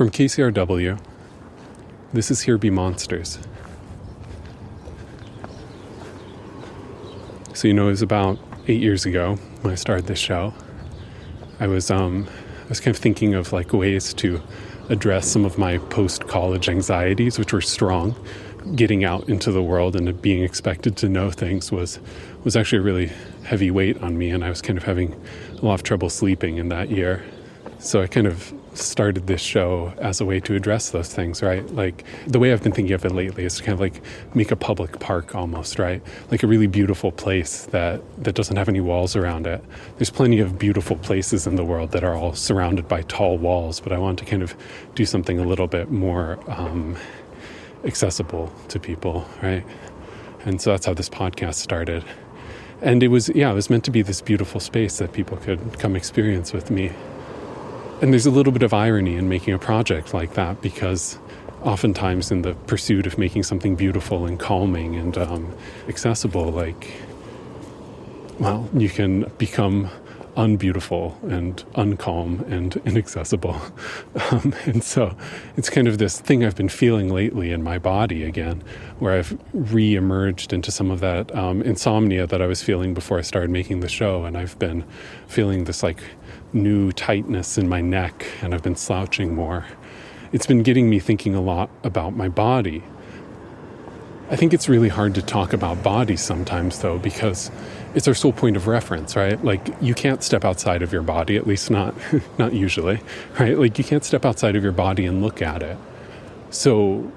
From KCRW, this is Here Be Monsters. So, it was about 8 years ago when I started this show. I was kind of thinking of ways to address some of my post-college anxieties, which were strong. Getting out into the world and being expected to know things was actually a really heavy weight on me, and I was kind of having a lot of trouble sleeping in that year. So I kind of started this show as a way to address those things, right? The way I've been thinking of it lately is to kind of make a public park almost, right? A really beautiful place that doesn't have any walls around it. There's plenty of beautiful places in the world that are all surrounded by tall walls, but I want to kind of do something a little bit more accessible to people, right? And so that's how this podcast started. And it was meant to be this beautiful space that people could come experience with me. And there's a little bit of irony in making a project like that, because oftentimes in the pursuit of making something beautiful and calming and accessible, you can become unbeautiful and uncalm and inaccessible. And so it's kind of this thing I've been feeling lately in my body again, where I've re-emerged into some of that insomnia that I was feeling before I started making the show. And I've been feeling this new tightness in my neck, and I've been slouching more. It's been getting me thinking a lot about my body. I think it's really hard to talk about bodies sometimes, though, because it's our sole point of reference, right? You can't step outside of your body, at least not usually, right? You can't step outside of your body and look at it. So,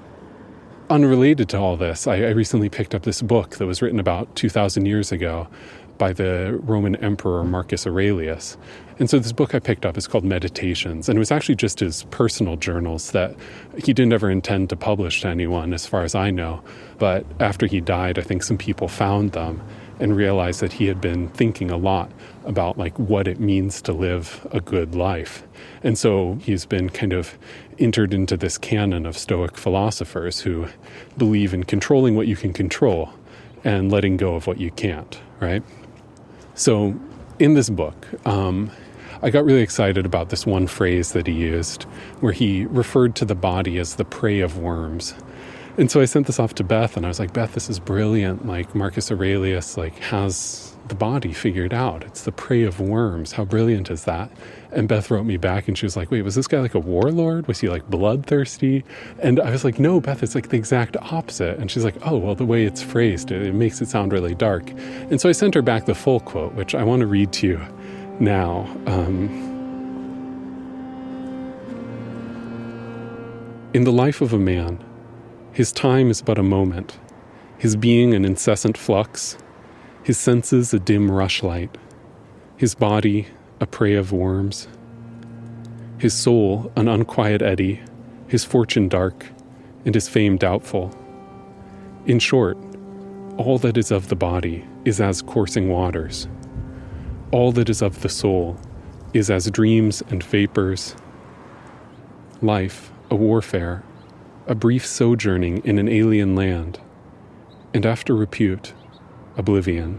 unrelated to all this, I recently picked up this book that was written about 2,000 years ago by the Roman Emperor Marcus Aurelius. And so this book I picked up is called Meditations, and it was actually just his personal journals that he didn't ever intend to publish to anyone, as far as I know. But after he died, I think some people found them and realized that he had been thinking a lot about what it means to live a good life. And so he's been kind of entered into this canon of Stoic philosophers who believe in controlling what you can control and letting go of what you can't, right? So in this book, I got really excited about this one phrase that he used, where he referred to the body as the prey of worms. And so I sent this off to Beth, and I was like, Beth, this is brilliant. Marcus Aurelius, has the body figured out. It's the prey of worms. How brilliant is that? And Beth wrote me back, and she was like, wait, was this guy a warlord? Was he bloodthirsty? And I was like, no, Beth, it's the exact opposite. And she's like, oh, well, the way it's phrased, it makes it sound really dark. And so I sent her back the full quote, which I want to read to you now. In the life of a man, his time is but a moment, his being an incessant flux, his senses a dim rushlight, his body a prey of worms, his soul an unquiet eddy, his fortune dark, and his fame doubtful. In short, all that is of the body is as coursing waters. All that is of the soul is as dreams and vapors. Life, a warfare, a brief sojourning in an alien land, and after repute, oblivion.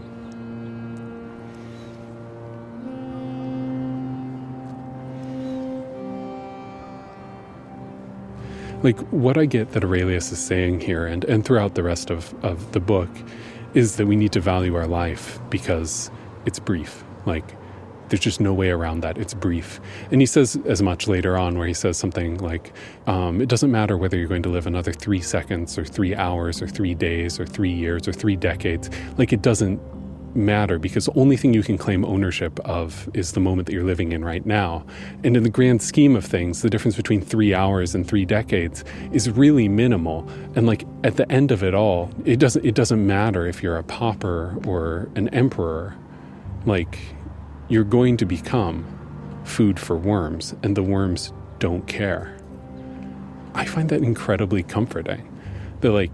What I get that Aurelius is saying here, and throughout the rest of the book, is that we need to value our life because it's brief. There's just no way around that. It's brief. And he says as much later on, where he says something it doesn't matter whether you're going to live another 3 seconds or 3 hours or 3 days or 3 years or 3 decades. It doesn't matter, because the only thing you can claim ownership of is the moment that you're living in right now. And in the grand scheme of things, the difference between 3 hours and 3 decades is really minimal. And at the end of it all, it doesn't matter if you're a pauper or an emperor. You're going to become food for worms, and the worms don't care. I find that incredibly comforting. That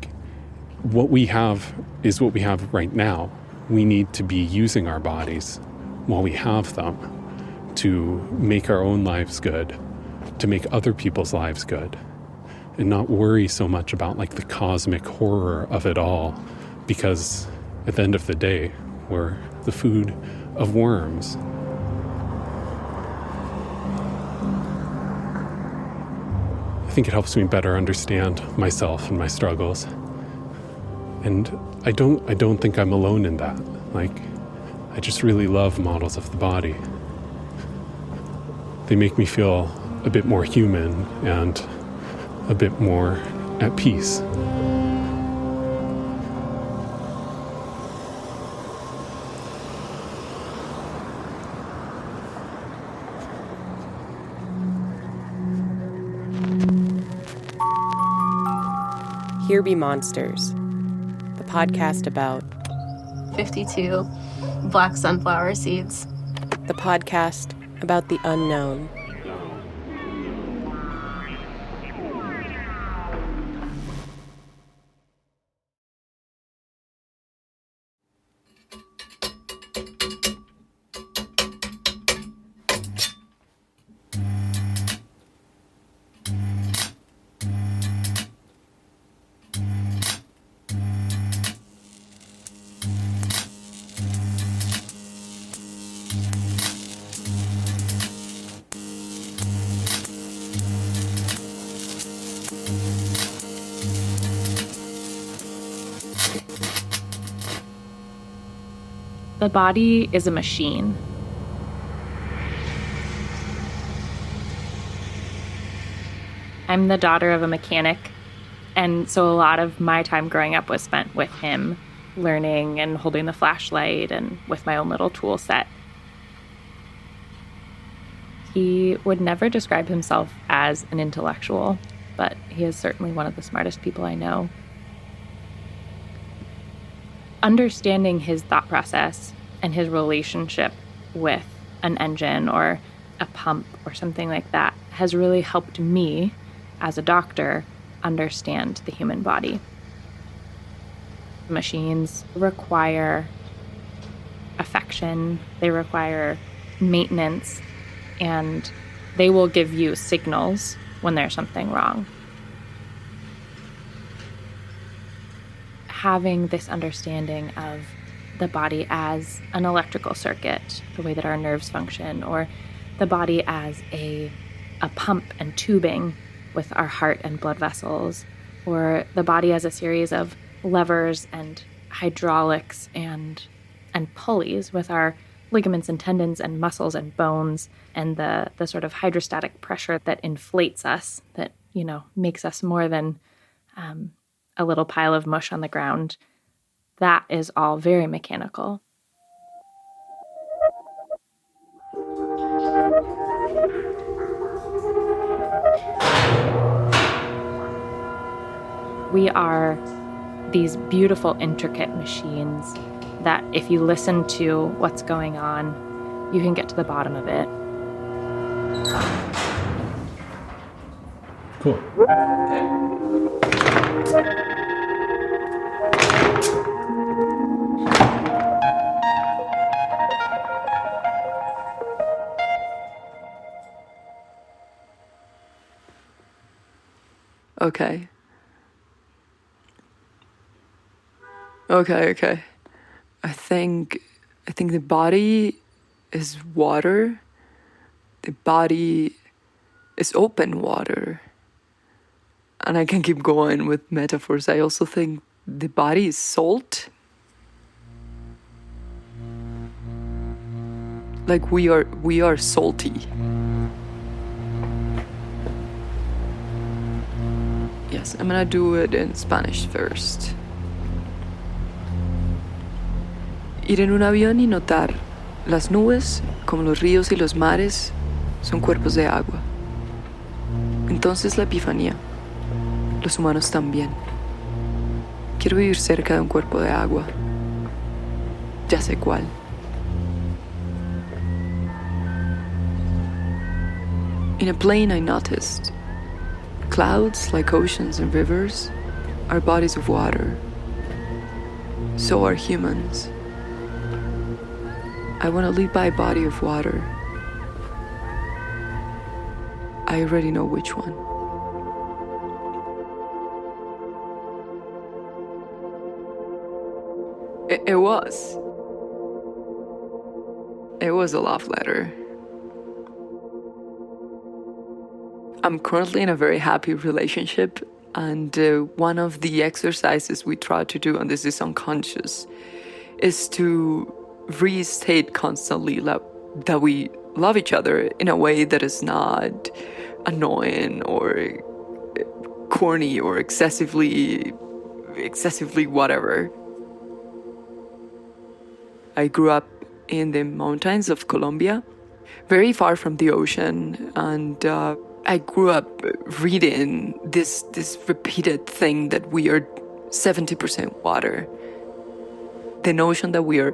what we have is what we have right now. We need to be using our bodies while we have them to make our own lives good, to make other people's lives good, and not worry so much about the cosmic horror of it all, because at the end of the day, we're the food of worms. think it helps me better understand myself and my struggles. And I don't think I'm alone in that. Like, I just really love models of the body. They make me feel a bit more human and a bit more at peace. Here Be Monsters, the podcast about 52 black sunflower seeds. The podcast about the unknown. The body is a machine. I'm the daughter of a mechanic, and so a lot of my time growing up was spent with him, learning and holding the flashlight and with my own little tool set. He would never describe himself as an intellectual, but he is certainly one of the smartest people I know. Understanding his thought process and his relationship with an engine or a pump or something like that has really helped me, as a doctor, understand the human body. Machines require affection, they require maintenance, and they will give you signals when there's something wrong. Having this understanding of the body as an electrical circuit, the way that our nerves function, or the body as a pump and tubing with our heart and blood vessels, or the body as a series of levers and hydraulics and pulleys with our ligaments and tendons and muscles and bones, and the sort of hydrostatic pressure that inflates us, that, makes us more than a little pile of mush on the ground. That is all very mechanical. We are these beautiful, intricate machines that if you listen to what's going on, you can get to the bottom of it. Cool. Okay. I think the body is water. The body is open water. And I can keep going with metaphors. I also think the body is salt. Like we are salty. Yes, I'm gonna do it in Spanish first. Ir en un avión y notar las nubes, como los ríos y los mares, son cuerpos de agua. Entonces la epifanía. Los humanos también. Quiero vivir cerca de un cuerpo de agua. Ya sé cuál. In a plane I noticed clouds, like oceans and rivers, are bodies of water. So are humans. I want to live by a body of water. I already know which one. It was. It was a love letter. I'm currently in a very happy relationship, and one of the exercises we try to do, and this is unconscious, is to restate constantly that we love each other in a way that is not annoying or corny or excessively whatever. I grew up in the mountains of Colombia, very far from the ocean, and I grew up reading this repeated thing that we are 70% water. The notion that we are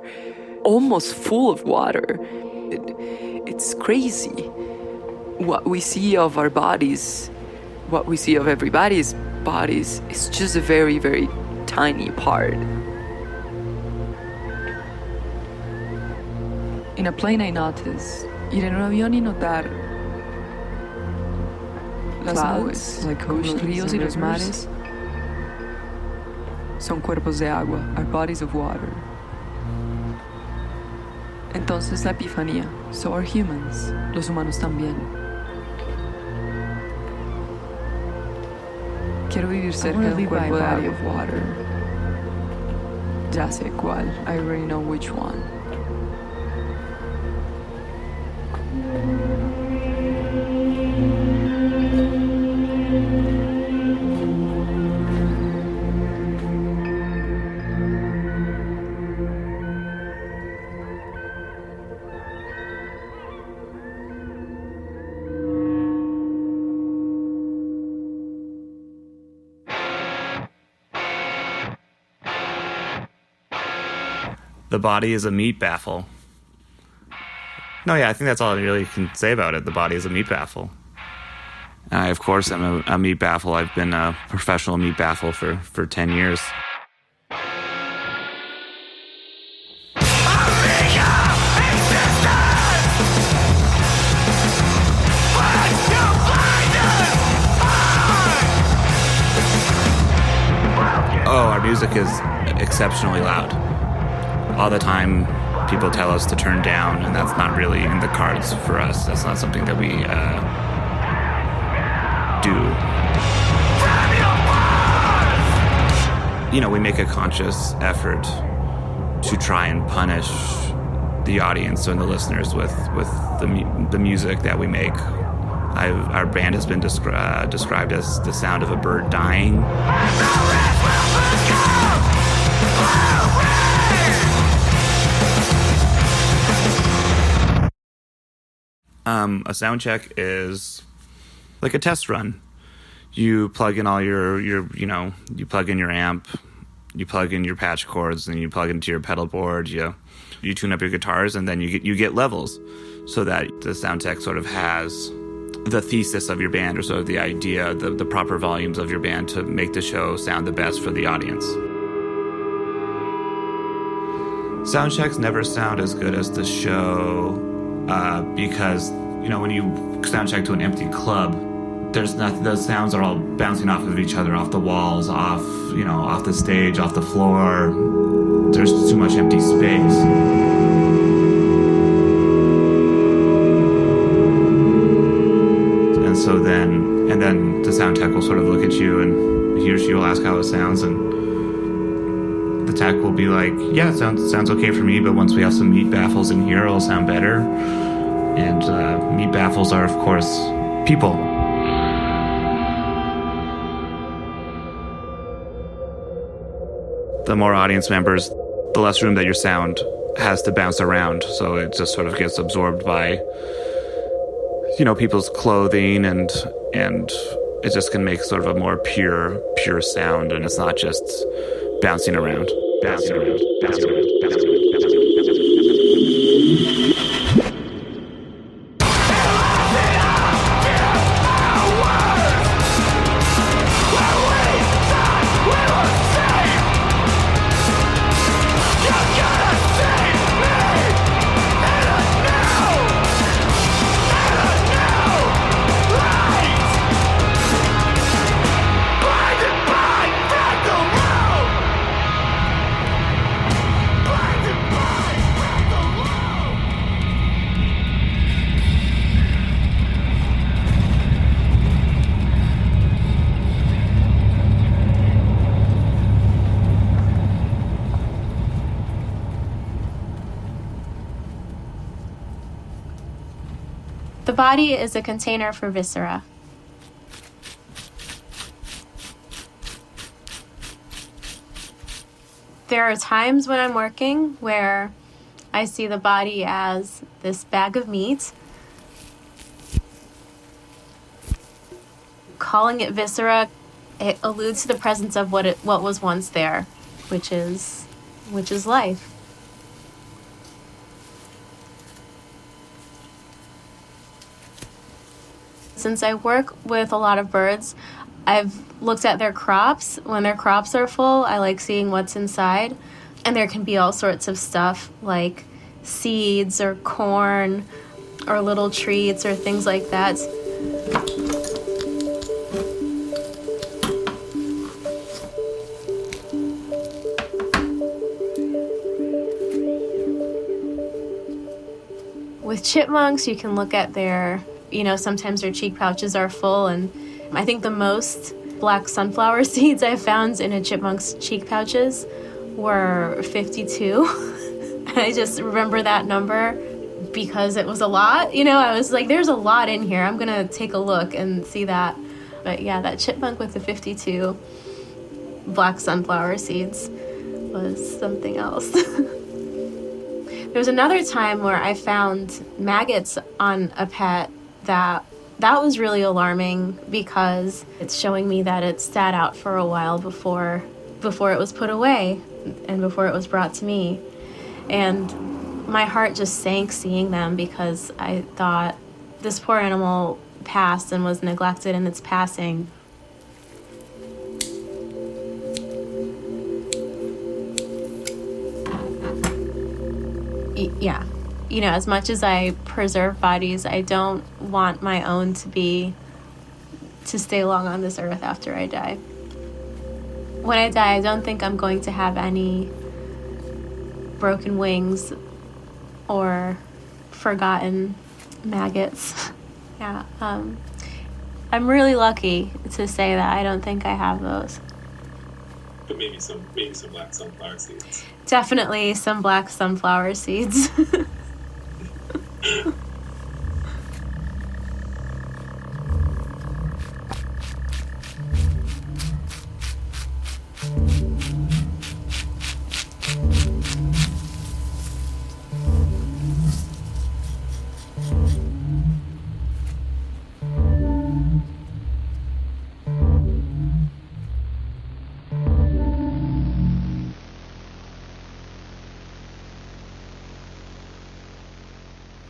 almost full of water. It's crazy. What we see of our bodies, what we see of everybody's bodies, is just a very, very tiny part. In a plane I noticed, ir en un avión y notar las nubes, like los ríos y los mares, son cuerpos de agua, are bodies of water. Entonces la epifanía, so are humans, los humanos también. Quiero vivir cerca de un cuerpo de agua. Of water. Ya sé cuál, I already know which one. The body is a meat baffle. No, yeah, I think that's all I really can say about it. The body is a meat baffle. I, of course, am a meat baffle. I've been a professional meat baffle for 10 years. Oh, our music is exceptionally loud. All the time, people tell us to turn down, and that's not really in the cards for us. That's not something that we do. You know, we make a conscious effort to try and punish the audience and the listeners with the music that we make. Our band has been described as the sound of a bird dying. A sound check is like a test run. You plug in all your you plug in your amp, you plug in your patch cords, and you plug into your pedal board. You tune up your guitars, and then you get levels, so that the sound tech sort of has the thesis of your band, or sort of the idea, the proper volumes of your band to make the show sound the best for the audience. Sound checks never sound as good as the show. Because, when you sound check to an empty club, there's nothing, the sounds are all bouncing off of each other, off the walls, off the stage, off the floor. There's too much empty space. And then the sound tech will sort of look at you, and he or she will ask how it sounds, and the tech will be like, yeah, it sounds okay for me, but once we have some meat baffles in here, it'll sound better. And meat baffles are, of course, people. The more audience members, the less room that your sound has to bounce around, so it just sort of gets absorbed by, people's clothing, and it just can make sort of a more pure sound, and it's not just bouncing around. Blinded The body is a container for viscera. There are times when I'm working where I see the body as this bag of meat. Calling it viscera, it alludes to the presence of what was once there, which is life. Since I work with a lot of birds, I've looked at their crops. When their crops are full, I like seeing what's inside. And there can be all sorts of stuff like seeds or corn or little treats or things like that. With chipmunks, you can look at their, sometimes their cheek pouches are full, and I think the most black sunflower seeds I found in a chipmunk's cheek pouches were 52. I just remember that number because it was a lot. I was like, there's a lot in here. I'm going to take a look and see that. But yeah, that chipmunk with the 52 black sunflower seeds was something else. There was another time where I found maggots on a pet that was really alarming because it's showing me that it sat out for a while before it was put away and before it was brought to me. And my heart just sank seeing them because I thought this poor animal passed and was neglected in its passing. Yeah. As much as I preserve bodies, I don't want my own to stay long on this earth after I die. When I die, I don't think I'm going to have any broken wings or forgotten maggots. Yeah. I'm really lucky to say that I don't think I have those. But maybe some black sunflower seeds. Definitely some black sunflower seeds.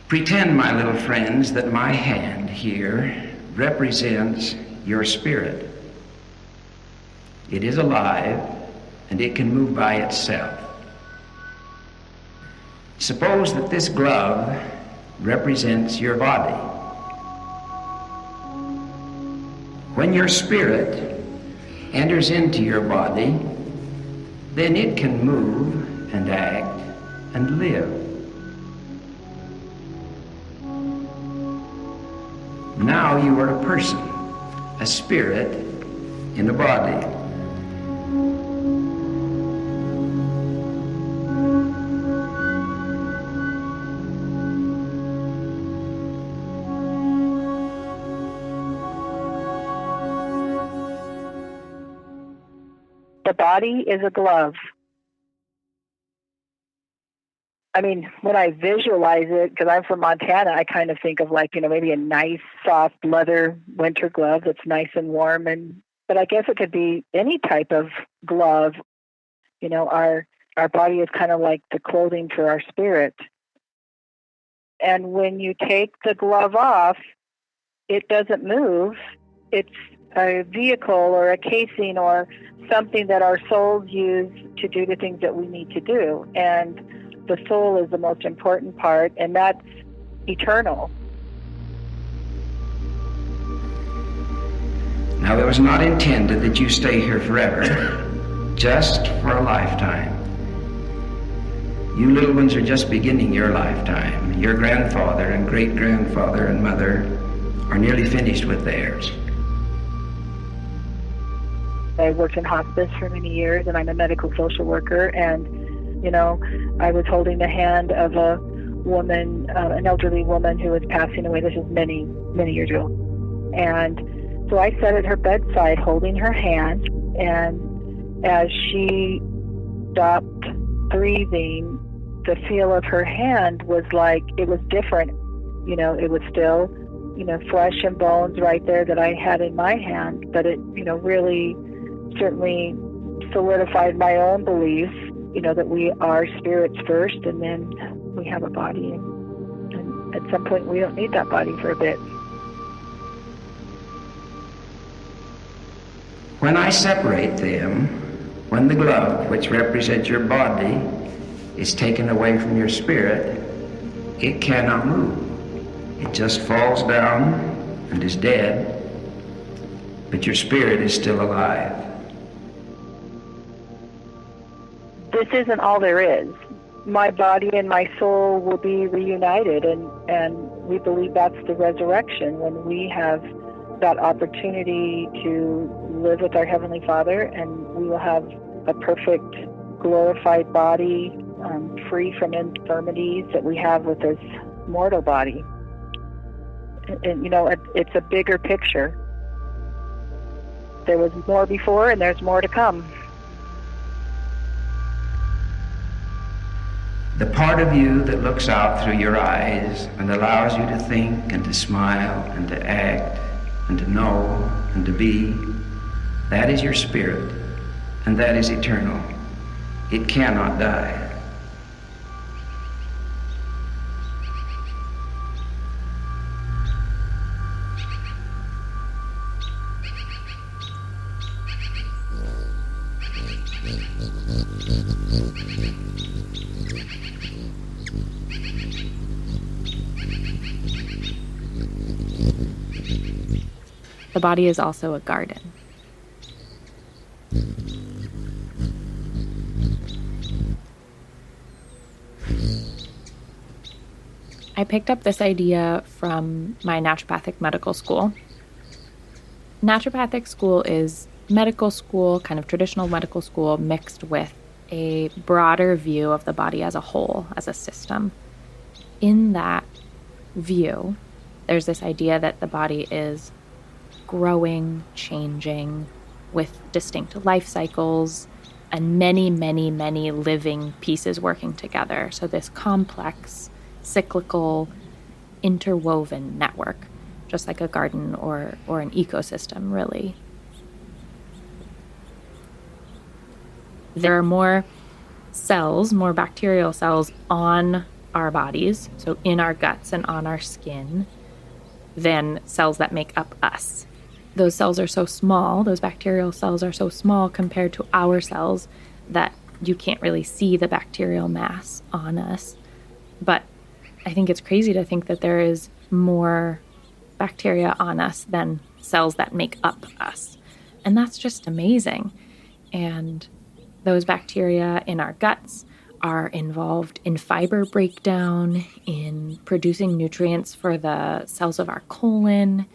Pretend, my little friends, that my hand here represents your spirit. It is alive and it can move by itself. Suppose that this glove represents your body. When your spirit enters into your body, then it can move and act and live. Now you are a person, a spirit in a body. The body is a glove. I mean, when I visualize it, because I'm from Montana, I kind of think of maybe a nice soft leather winter glove that's nice and warm. But I guess it could be any type of glove. Our body is kind of like the clothing for our spirit. And when you take the glove off, it doesn't move. It's a vehicle or a casing or something that our souls use to do the things that we need to do. And the soul is the most important part, and that's eternal. Now, it was not intended that you stay here forever, just for a lifetime. You little ones are just beginning your lifetime. Your grandfather and great-grandfather and mother are nearly finished with theirs. I worked in hospice for many years, and I'm a medical social worker, and I was holding the hand of a woman, an elderly woman who was passing away. This was many, many years ago. And so I sat at her bedside holding her hand, and as she stopped breathing, the feel of her hand was like, it was different. You know, it was still, you know, flesh and bones right there that I had in my hand, but it, you know, really certainly solidified my own belief, you know, that we are spirits first, and then we have a body, and at some point we don't need that body for a bit. When I separate them, when the glove, which represents your body, is taken away from your spirit, it cannot move. It just falls down and is dead, but your spirit is still alive. This isn't all there is. My body and my soul will be reunited, and we believe that's the resurrection, when we have that opportunity to live with our Heavenly Father, and we will have a perfect glorified body, free from infirmities that we have with this mortal body. And you know, it's a bigger picture. There was more before, and there's more to come. The part of you that looks out through your eyes and allows you to think and to smile and to act and to know and to be, that is your spirit, and that is eternal. It cannot die. The body is also a garden. I picked up this idea from my naturopathic medical school. Naturopathic school is medical school, kind of traditional medical school, mixed with a broader view of the body as a whole, as a system. In that view, there's this idea that the body is growing, changing, with distinct life cycles and many, many, many living pieces working together. So this complex, cyclical, interwoven network, just like a garden or an ecosystem, really. There are more cells, more bacterial cells on our bodies, so in our guts and on our skin, than cells that make up us. Those cells are so small, those bacterial cells are so small compared to our cells that you can't really see the bacterial mass on us. But I think it's crazy to think that there is more bacteria on us than cells that make up us. And that's just amazing. And those bacteria in our guts are involved in fiber breakdown, in producing nutrients for the cells of our colon.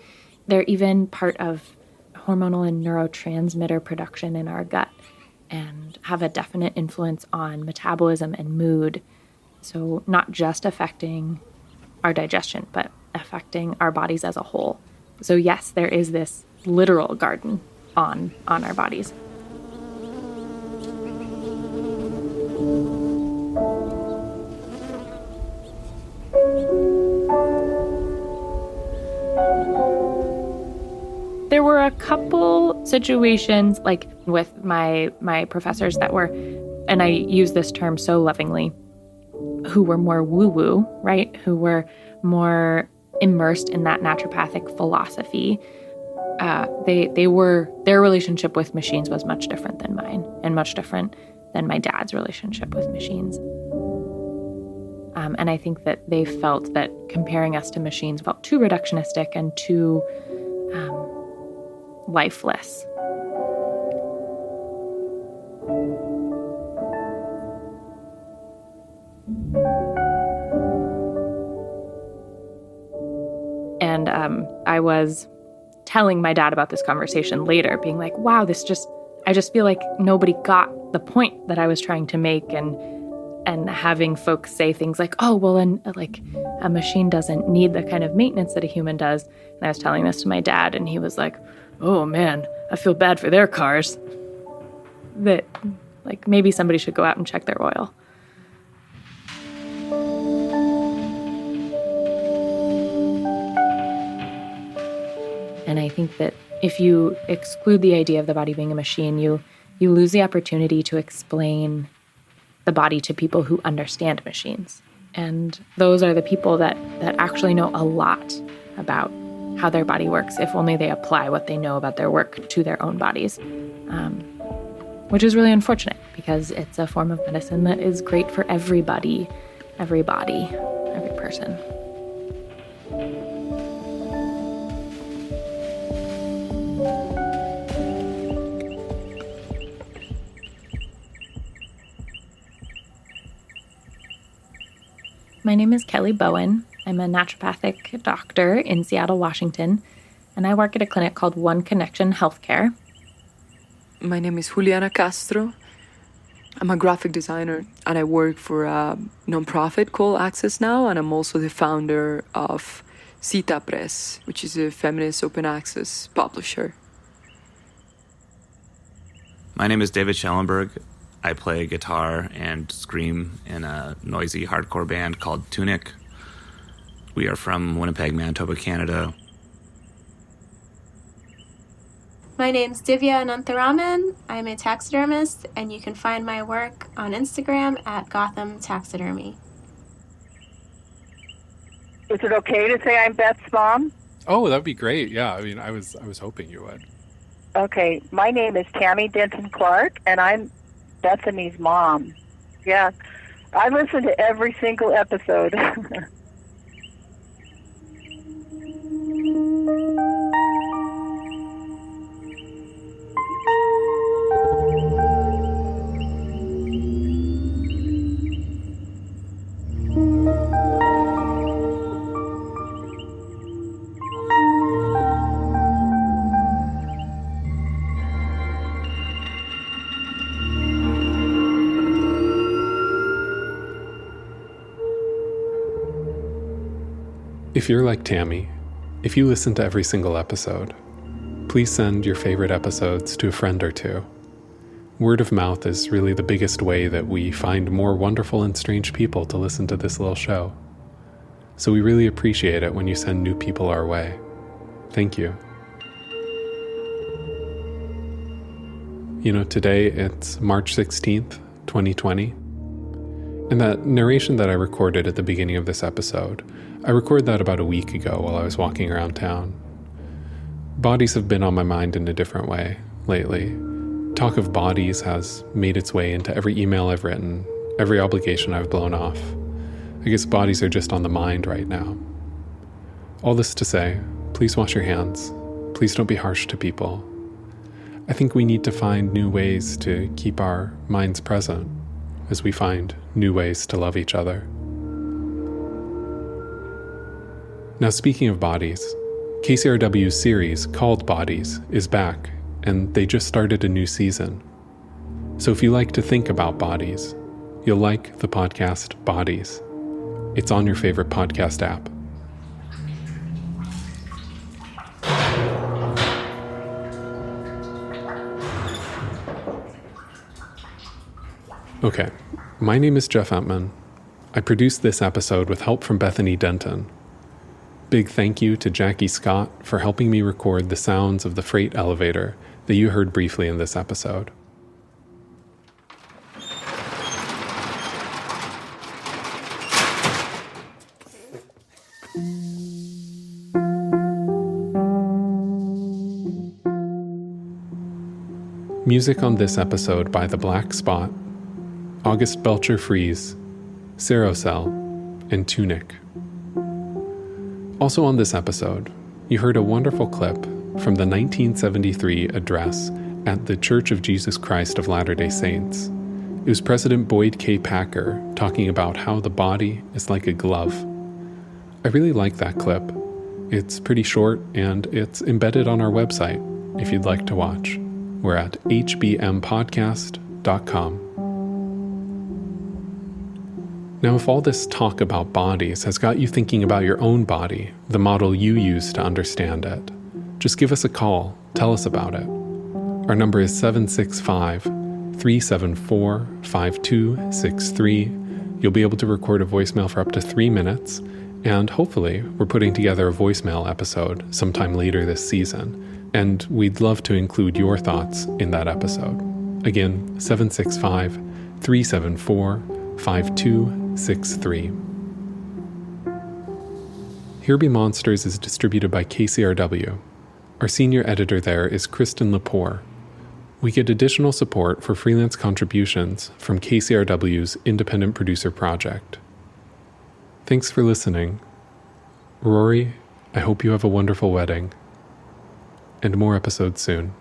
They're even part of hormonal and neurotransmitter production in our gut and have a definite influence on metabolism and mood. So not just affecting our digestion, but affecting our bodies as a whole. So yes, there is this literal garden on our bodies. There were a couple situations, like with my professors that were, and I use this term so lovingly, who were more woo-woo, right? Who were more immersed in that naturopathic philosophy. Their relationship with machines was much different than mine, and much different than my dad's relationship with machines. And I think that they felt that comparing us to machines felt too reductionistic and too lifeless. And I was telling my dad about this conversation later, being like, wow, I just feel like nobody got the point that I was trying to make. And and having folks say things like, oh, well, and like a machine doesn't need the kind of maintenance that a human does. And I was telling this to my dad, and he was like, oh man, I feel bad for their cars. That like maybe somebody should go out and check their oil. And I think that if you exclude the idea of the body being a machine, you lose the opportunity to explain the body to people who understand machines. And those are the people that actually know a lot about how their body works, if only they apply what they know about their work to their own bodies, which is really unfortunate because it's a form of medicine that is great for everybody, every body, every person. My name is Kelly Bowen. I'm a naturopathic doctor in Seattle, Washington, and I work at a clinic called One Connection Healthcare. My name is Juliana Castro. I'm a graphic designer, and I work for a nonprofit called Access Now, and I'm also the founder of Cita Press, which is a feminist open access publisher. My name is David Schellenberg. I play guitar and scream in a noisy hardcore band called Tunic. We are from Winnipeg, Manitoba, Canada. My name's Divya Anantharaman. I'm a taxidermist, and you can find my work on Instagram at Gotham Taxidermy. Is it okay to say I'm Beth's mom? Oh, that'd be great. Yeah, I mean, I was hoping you would. Okay, my name is Tammy Denton Clark, and I'm Bethany's mom. Yeah, I listen to every single episode. If you're like Tammy, if you listen to every single episode, please send your favorite episodes to a friend or two. Word of mouth is really the biggest way that we find more wonderful and strange people to listen to this little show. So we really appreciate it when you send new people our way. Thank you. You know, today it's March 16th, 2020. And that narration that I recorded at the beginning of this episode, I recorded that about a week ago while I was walking around town. Bodies have been on my mind in a different way lately. Talk of bodies has made its way into every email I've written, every obligation I've blown off. I guess bodies are just on the mind right now. All this to say, please wash your hands. Please don't be harsh to people. I think we need to find new ways to keep our minds present as we find new ways to love each other. Now, speaking of bodies, KCRW's series called Bodies is back, and they just started a new season. So if you like to think about bodies, you'll like the podcast Bodies. It's on your favorite podcast app. Okay, my name is Jeff Entman. I produced this episode with help from Bethany Denton. Big thank you to Jackie Scott for helping me record the sounds of the freight elevator that you heard briefly in this episode. Music on this episode by The Black Spot, August Belcher Fries, Serocell, and Tunic. Also on this episode, you heard a wonderful clip from the 1973 address at the Church of Jesus Christ of Latter-day Saints. It was President Boyd K. Packer talking about how the body is like a glove. I really like that clip. It's pretty short and it's embedded on our website if you'd like to watch. We're at hbmpodcast.com. Now, if all this talk about bodies has got you thinking about your own body, the model you use to understand it, just give us a call. Tell us about it. Our number is 765-374-5263. You'll be able to record a voicemail for up to 3 minutes, and hopefully we're putting together a voicemail episode sometime later this season, and we'd love to include your thoughts in that episode. Again, 765-374-5263. Here Be Monsters is distributed by KCRW. Our senior editor there is Kristen Lepore. We get additional support for freelance contributions from KCRW's Independent Producer Project. Thanks for listening. Rory, I hope you have a wonderful wedding. And more episodes soon.